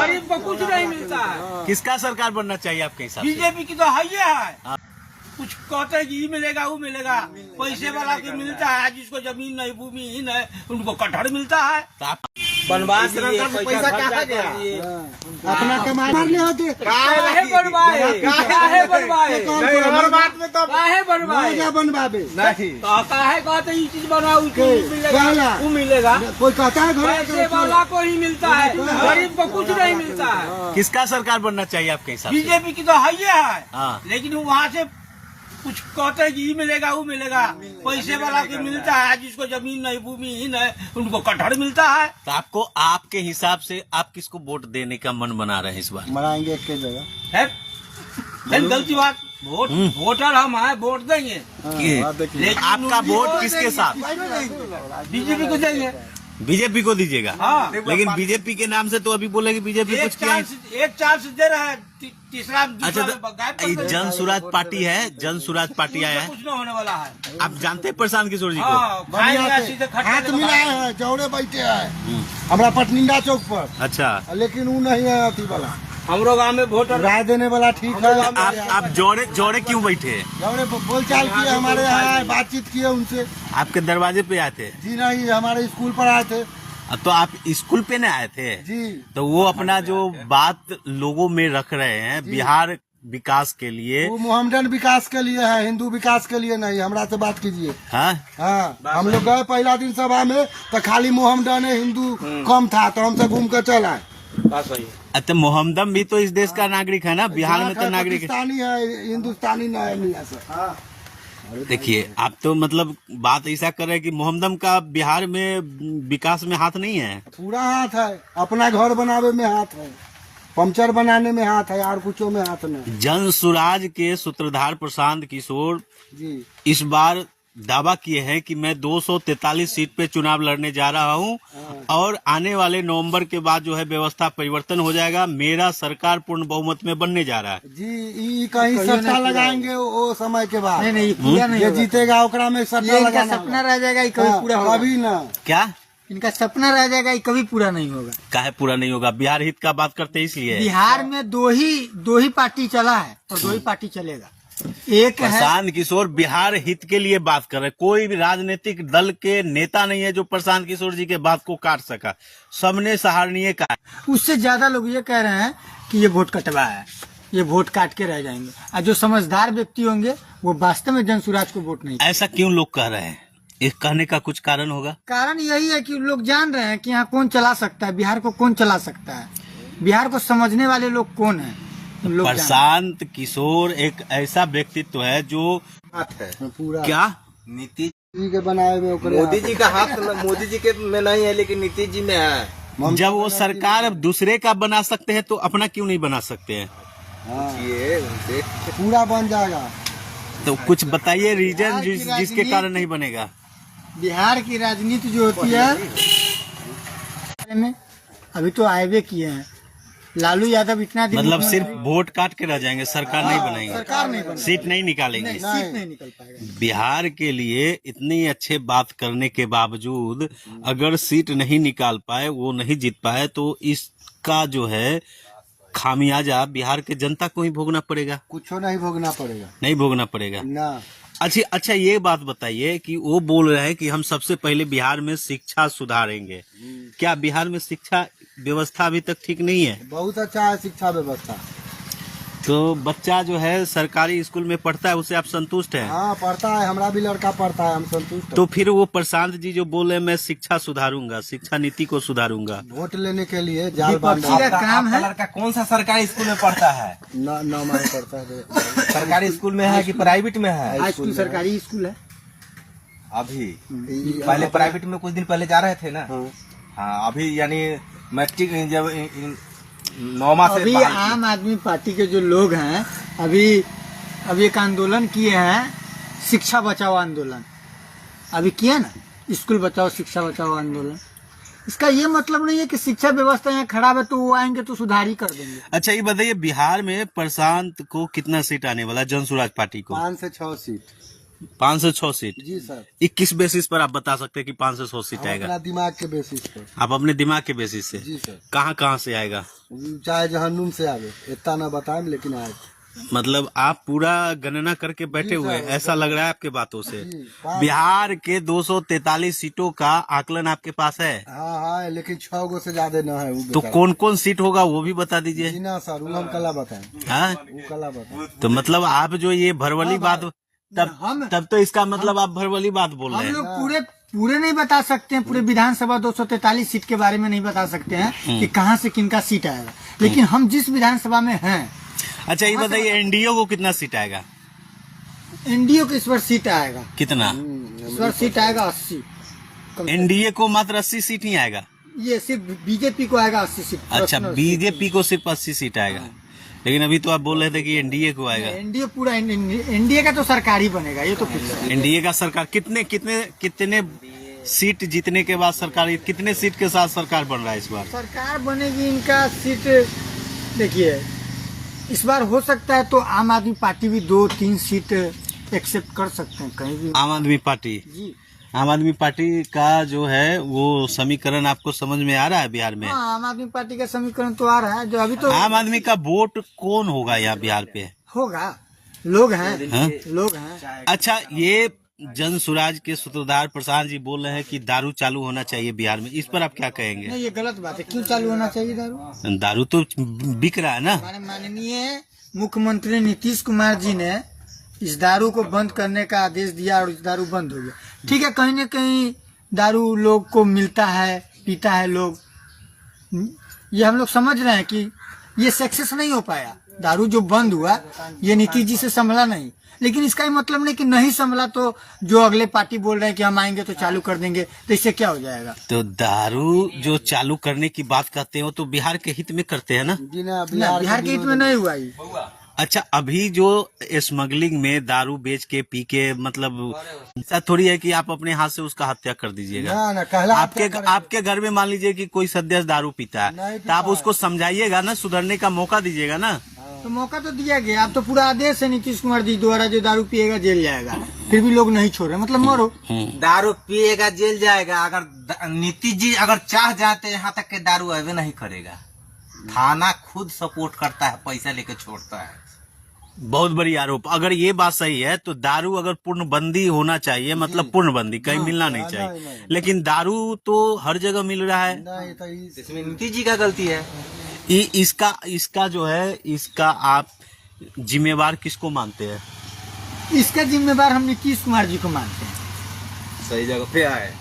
गरीब को कुछ नहीं मिलता है। किसका सरकार बनना चाहिए आपके हिसाब से? बीजेपी की तो है ही है। कुछ कहते हैं कि ये मिलेगा वो मिलेगा, पैसे वाला के मिलता है, जिसको जमीन नहीं भूमिहीन है उनको कटहर मिलता है। तो आप बनवास पैसा कहाँ गया? अपना कमाई मारने होते काहे बनवाए हर बात में तो काहे बनवाए क्या बनवाबे नहीं काहे कहते ये चीज बनाओ मिलेगा वो मिलेगा। कोई कहता है पैसे वाला को ही मिलता है, गरीब को कुछ नहीं मिलता है। किसका सरकार बनना चाहिए आपके हिसाब से? बीजेपी की तो है ही है, हाँ। लेकिन वहाँ से कुछ कहते हैं कि ये मिलेगा वो मिलेगा, पैसे वाला के मिलता है, जिसको जमीन नहीं भूमिहीन है उनको कटहर मिलता है। तो आपको आपके हिसाब से आप किसको वोट देने का मन बना रहे हैं इस बार? मनाएंगे एक के जगह है गलती बात। वोटर हम हैं, वोट देंगे, लेकिन आपका वोट किसके साथ? बीजेपी को देंगे। बीजेपी को दीजिएगा? हाँ। लेकिन बीजेपी के नाम से तो अभी बोले कि बीजेपी कुछ किया है। एक चांस दे रहा है, तीसरा अच्छा, तो जन सुराज पार्टी है, जन सुराज पार्टी आया है, कुछ न होने वाला है। आप जानते हैं प्रशांत किशोर जी को? हाथ मिलाए हैं, जौड़े बैठे हैं हमारा पटनिंदा चौक पर। अच्छा, लेकिन वो नहीं है अथी वाला, हमरो गाँव में वोटर राय देने वाला ठीक है। आप जोड़े क्यों बैठे हैं? जौड़े बोलचाल किए, हमारे यहाँ बातचीत किए उनसे। आपके दरवाजे पे आए थे? जी नहीं, हमारे स्कूल पर आए थे। तो आप स्कूल पे न आए थे? जी। तो वो अपना जो बात लोगों में रख रहे हैं बिहार विकास के लिए, वो मोहम्मदन विकास के लिए है, हिंदू विकास के लिए नहीं। हमरा से बात कीजिए। हाँ, हम लोग गए पहला दिन सभा में तो खाली मोहम्मदन हिंदू कम था, तो हमसे घूम कर चल आए। अच्छा, मोहम्मदन भी तो इस देश का नागरिक है ना, बिहार में तो नागरिक है। पाकिस्तानी है, हिंदुस्तानी नहीं है मियां से। देखिए, आप तो मतलब बात ऐसा कर रहे हैं कि मोहम्मदन का बिहार में विकास में हाथ नहीं है। पूरा हाथ है, अपना घर बनावे में हाथ है, पंचर बनाने में हाथ है, और कुछो में हाथ नहीं। जन सुराज के सूत्रधार प्रशांत किशोर जी इस बार दावा किए हैं कि मैं 243 सीट पे चुनाव लड़ने जा रहा हूं और आने वाले नवंबर के बाद जो है व्यवस्था परिवर्तन हो जाएगा, मेरा सरकार पूर्ण बहुमत में बनने जा रहा है। जी, कहीं सट्टा लगाएंगे वो समय के बाद। नहीं पूरा नहीं ये जीतेगा ओकरा में सट्टा लगाना। सपना रह जाएगा, ये कभी पूरा होगा कभी ना। क्या इनका सपना रह जाएगा, ये कभी पूरा नहीं होगा। काहे पूरा नहीं होगा? बिहार हित का बात करते इसलिए। बिहार में दो ही पार्टी चला है और दो ही पार्टी चलेगा। एक है प्रशांत किशोर बिहार हित के लिए बात कर रहे, कोई भी राजनीतिक दल के नेता नहीं है जो प्रशांत किशोर जी के बात को काट सका, सबने सराहनीय कहा। उससे ज्यादा लोग ये कह रहे हैं कि ये वोट कटवा है, ये वोट काट के रह जाएंगे, और जो समझदार व्यक्ति होंगे वो वास्तव में जन सुराज को वोट नहीं। ऐसा क्यों लोग कह रहे हैं? इस कहने का कुछ कारण होगा? कारण यही है कि लोग जान रहे हैं कि यहाँ कौन चला सकता है, बिहार को कौन चला सकता है, बिहार को समझने वाले लोग कौन है। प्रशांत किशोर एक ऐसा व्यक्तित्व है जो है पूरा। क्या नीतीश जी के बनाए हुए, मोदी जी का हाथ मोदी जी के में नहीं है, लेकिन नीतीश जी में है। जब वो सरकार अब दूसरे का बना सकते हैं तो अपना क्यों नहीं बना सकते हैं? पूरा बन जाएगा। तो कुछ बताइए रीजन जिसके कारण नहीं बनेगा। बिहार की राजनीति जो होती है में अभी तो आए किए हैं लालू यादव, इतना दिन मतलब सिर्फ वोट काट के रह जाएंगे, सरकार नहीं बनाएंगे, सरकार नहीं बनेगी, सीट नहीं निकालेंगे। सीट नहीं निकल पाएगा। बिहार के लिए इतनी अच्छे बात करने के बावजूद अगर सीट नहीं निकाल पाए, वो नहीं जीत पाए, तो इसका जो है खामियाजा बिहार के जनता को ही भोगना पड़ेगा। कुछ नहीं भोगना पड़ेगा, नहीं भोगना पड़ेगा ना। अच्छा, ये बात बताइए कि वो बोल रहे हैं कि हम सबसे पहले बिहार में शिक्षा सुधारेंगे। क्या बिहार में शिक्षा व्यवस्था अभी तक ठीक नहीं है? बहुत अच्छा है शिक्षा व्यवस्था। तो बच्चा जो है सरकारी स्कूल में पढ़ता है, उससे आप संतुष्ट हैं? हाँ, पढ़ता है, हमारा भी लड़का पढ़ता है, हम संतुष्ट। तो फिर वो प्रशांत जी जो बोल रहे हैं मैं शिक्षा सुधारूंगा, शिक्षा नीति को सुधारूंगा, वोट लेने के लिए जाल का काम है। लड़का कौन सा सरकारी स्कूल में पढ़ता है? नौ माह पढ़ता है। सरकारी स्कूल में है कि प्राइवेट में है? हाई स्कूल सरकारी स्कूल है। अभी पहले प्राइवेट में कुछ दिन पहले जा रहे थे ना। हाँ, अभी यानी मैट्रिक जब 9वां से अभी आम आदमी पार्टी के जो लोग हैं अभी एक आंदोलन किए हैं, शिक्षा बचाओ आंदोलन अभी किया ना, स्कूल बचाओ शिक्षा बचाओ आंदोलन। इसका ये मतलब नहीं है कि शिक्षा व्यवस्था यहाँ खराब है तो वो आएंगे तो सुधार ही कर देंगे। अच्छा, ये बताइए बिहार में प्रशांत को कितना सीट आने वाला, जन सुराज पार्टी को? 5 से 6 सीट। 5 से 6 सीट। जी सर, ये किस बेसिस पर आप बता सकते हैं कि 5 से 6 सीट हम आएगा? अपना दिमाग के बेसिस पे। आप अपने दिमाग के बेसिस से? जी सर, कहाँ कहाँ से आएगा? चाहे जहन्नुम से आवे, इतना ना बताएं लेकिन आए। मतलब आप पूरा गणना करके बैठे जी हुए हैं, सर, ऐसा लग रहा है आपके बातों से। जी, हाँ। बिहार के 243 सीटों का आकलन आपके पास है, हाँ हाँ, लेकिन 6 गो से ज्यादा न है। वो तो बेचारा। कौन कौन सीट होगा वो भी बता जी दीजिए। ना सर, वो हम कला बताएं, हाँ, वो कला बताएं। तो मतलब आप जो ये भरवली हाँ, बात, तब तो इसका मतलब आप भरवली बात बोल रहे हम हैं। लोग पूरे पूरे नहीं बता सकते हैं, पूरे विधानसभा 243 सीट के बारे में नहीं बता सकते हैं कि कहाँ से किनका सीट आएगा, लेकिन हम जिस विधानसभा में हैं, अच्छा ये बताइए एनडीए को कितना सीट आएगा? एनडीए को इस बार सीट आएगा, कितना? इस बार सीट आएगा 80। एनडीए को मात्र 80 सीट ही आएगा? ये सिर्फ बीजेपी को आएगा 80 सीट। अच्छा, बीजेपी को सिर्फ 80 सीट आएगा, लेकिन अभी तो आप बोल रहे थे कि एनडीए को आएगा। एनडीए पूरा एनडीए का तो सरकार ही बनेगा, ये तो फिक्स है। एनडीए का सरकार कितने कितने कितने सीट जीतने के बाद सरकार, कितने सीट के साथ सरकार बन रहा है इस बार? सरकार बनेगी, इनका सीट देखिए इस बार हो सकता है तो आम आदमी पार्टी भी 2-3 सीट एक्सेप्ट कर सकते हैं कहीं भी। आम आदमी पार्टी? जी आम आदमी पार्टी का जो है वो समीकरण आपको समझ में आ रहा है बिहार में? हाँ, आम आदमी पार्टी का समीकरण तो आ रहा है, जो अभी तो आम आदमी का वोट कौन होगा यहाँ बिहार पे? होगा, लोग हैं, हाँ? लोग हैं। अच्छा, ये जन सुराज के सूत्रधार प्रसाद जी बोल रहे हैं कि दारू चालू होना चाहिए बिहार में, इस पर आप क्या कहेंगे? नहीं, ये गलत बात है। क्यों चालू होना चाहिए दारू? दारू तो बिक रहा है ना। हमारे माननीय मुख्यमंत्री नीतीश कुमार जी ने इस दारू को बंद करने का आदेश दिया और इस दारू बंद हो गया। ठीक है, कहीं न कहीं दारू लोग को मिलता है, पीता है लोग, ये हम लोग समझ रहे हैं कि ये सक्सेस नहीं हो पाया। दारू जो बंद हुआ ये नीतीश जी से संभला नहीं, लेकिन इसका ही मतलब नहीं कि नहीं संभला तो जो अगले पार्टी बोल रहे हैं कि हम आएंगे तो चालू कर देंगे, तो इससे क्या हो जाएगा? तो दारू जो चालू करने की बात करते हो तो बिहार के हित में करते हैं ना? जी ना, ना, बिहार के हित में नहीं हुआ ये। अच्छा, अभी जो स्मगलिंग में दारू बेच के पी के, मतलब ऐसा थोड़ी है कि आप अपने हाथ से उसका हत्या कर दीजिएगा। ना ना, कहला आपके घर में मान लीजिए कि कोई सदस्य दारू पीता है, नहीं तो आप उसको समझाइएगा ना, सुधरने का मौका दीजिएगा ना। तो मौका तो दिया गया, अब तो पूरा आदेश है नीतीश कुमार जी द्वारा, जो दारू पिएगा जेल जाएगा, फिर भी लोग नहीं छोड़ रहे, मतलब मरो। दारू पिएगा जेल जाएगा। अगर नीतीश जी अगर चाह जाते यहाँ तक के दारू अवे नहीं करेगा। थाना खुद सपोर्ट करता है, पैसा लेके छोड़ता है। बहुत बड़ी आरोप। अगर ये बात सही है तो दारू अगर पूर्णबंदी होना चाहिए, मतलब पूर्णबंदी, कहीं मिलना नहीं चाहिए, लेकिन दारू तो हर जगह मिल रहा है। नहीं तो इसमें नीतीश जी का गलती है। इसका जो है, इसका आप जिम्मेवार किसको मानते हैं? इसका जिम्मेवार हम नीतीश कुमार जी को मानते हैं। सही जगह पे आए।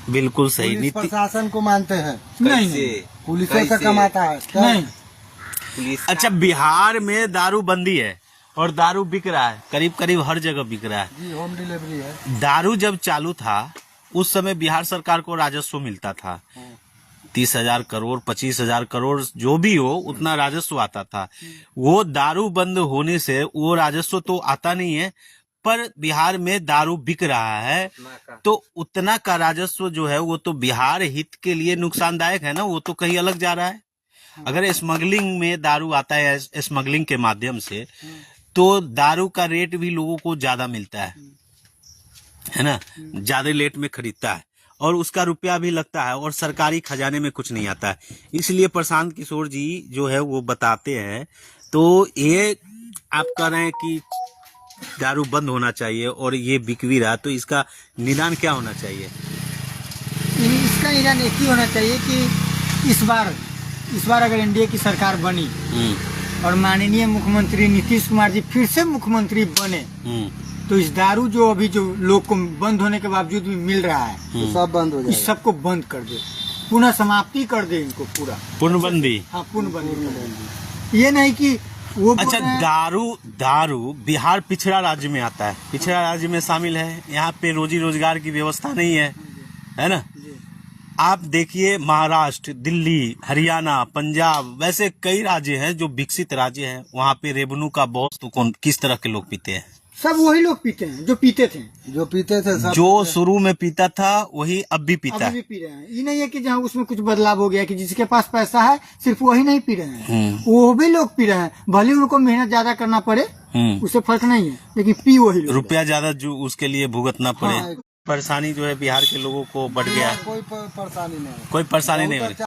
बिल्कुल सही। पुलिस नीति प्रशासन को मानते हैं, नहीं, पुलिस से कैसे? कमाता है क्या? नहीं, पुलिस अच्छा, बिहार में दारू बंदी है और दारू बिक रहा है, करीब करीब हर जगह बिक रहा है। जी, होम डिलीवरी है। दारू जब चालू था उस समय बिहार सरकार को राजस्व मिलता था, 30,000 करोड़, 25,000 करोड़, जो भी हो उतना राजस्व आता था। वो दारू बंद होने से वो राजस्व तो आता नहीं है, पर बिहार में दारू बिक रहा है, तो उतना का राजस्व जो है वो तो बिहार हित के लिए नुकसानदायक है ना, वो तो कहीं अलग जा रहा है। अगर स्मगलिंग में दारू आता है, स्मगलिंग के माध्यम से, तो दारू का रेट भी लोगों को ज्यादा मिलता है ना, ज्यादा रेट में खरीदता है और उसका रुपया भी लगता है और सरकारी खजाने में कुछ नहीं आता है। इसलिए प्रशांत किशोर जी जो है वो बताते हैं। तो ये आप कह रहे हैं कि दारू बंद होना चाहिए और ये बिक भी रहा, तो इसका निदान क्या होना चाहिए? इसका निदान एक ही होना चाहिए कि इस बार अगर एनडीए की सरकार बनी और माननीय मुख्यमंत्री नीतीश कुमार जी फिर से मुख्यमंत्री बने, तो इस दारू जो अभी जो लोग को बंद होने के बावजूद भी मिल रहा है, तो सब बंद हो इस जाएगा। सबको बंद कर दे, पुनः समाप्ति कर दे इनको पूरा। पूर्णबंदी। हाँ, पूर्णबंदी कर दे। ये नहीं कि वो अच्छा, दारू बिहार पिछड़ा राज्य में आता है, पिछड़ा राज्य में शामिल है। यहाँ पे रोजी रोजगार की व्यवस्था नहीं है ना। आप देखिए महाराष्ट्र, दिल्ली, हरियाणा, पंजाब, वैसे कई राज्य हैं जो विकसित राज्य हैं, वहाँ पे रेवेन्यू का बहुत तो किस तरह के लोग पीते हैं? सब वही लोग पीते हैं जो पीते थे, जो पीते थे सब जो शुरू में पीता था वही अब भी पीता अभी है। भी पी रहे हैं। ये नहीं है कि जहाँ उसमें कुछ बदलाव हो गया कि जिसके पास पैसा है सिर्फ वही नहीं पी रहे हैं, वो भी लोग पी रहे हैं, भले उनको मेहनत ज्यादा करना पड़े उससे फर्क नहीं है, लेकिन पी वही लोग। रुपया ज्यादा जो उसके लिए भुगतना पड़े। हाँ। परेशानी जो है बिहार के लोगों को बढ़ गया है। कोई परेशानी नहीं है। कोई परेशानी नहीं हो रही।